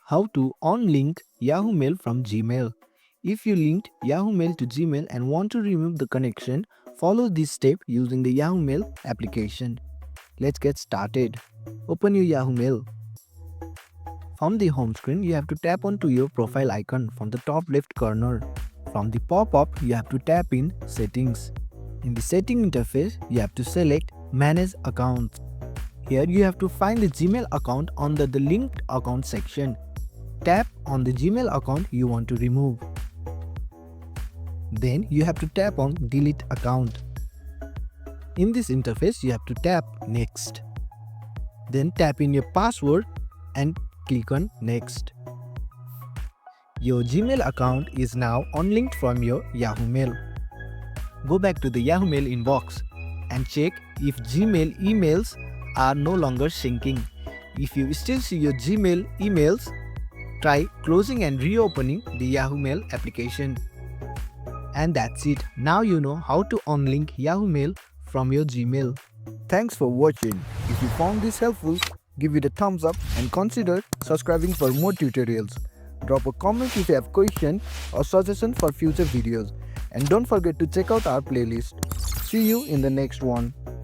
How to unlink Yahoo Mail from Gmail. If you linked Yahoo Mail to Gmail and want to remove the connection, follow this step using the Yahoo Mail application. Let's get started. Open your Yahoo Mail. From the home screen, you have to tap onto your profile icon from the top left corner. From the pop-up, you have to tap in Settings. In the setting interface, you have to select Manage Accounts. Here you have to find the Gmail account under the Linked Account section. Tap on the Gmail account you want to remove. Then you have to tap on Delete Account. In this interface, you have to tap Next. Then tap in your password and click on Next. Your Gmail account is now unlinked from your Yahoo Mail. Go back to the Yahoo Mail inbox and check if Gmail emails are no longer syncing. If you still see your Gmail emails, try closing and reopening the Yahoo Mail application. And that's it. Now you know how to unlink Yahoo Mail from your Gmail. Thanks for watching. If you found this helpful, give it a thumbs up and consider subscribing for more tutorials. Drop a comment if you have question or suggestion for future videos. And don't forget to check out our playlist. See you in the next one.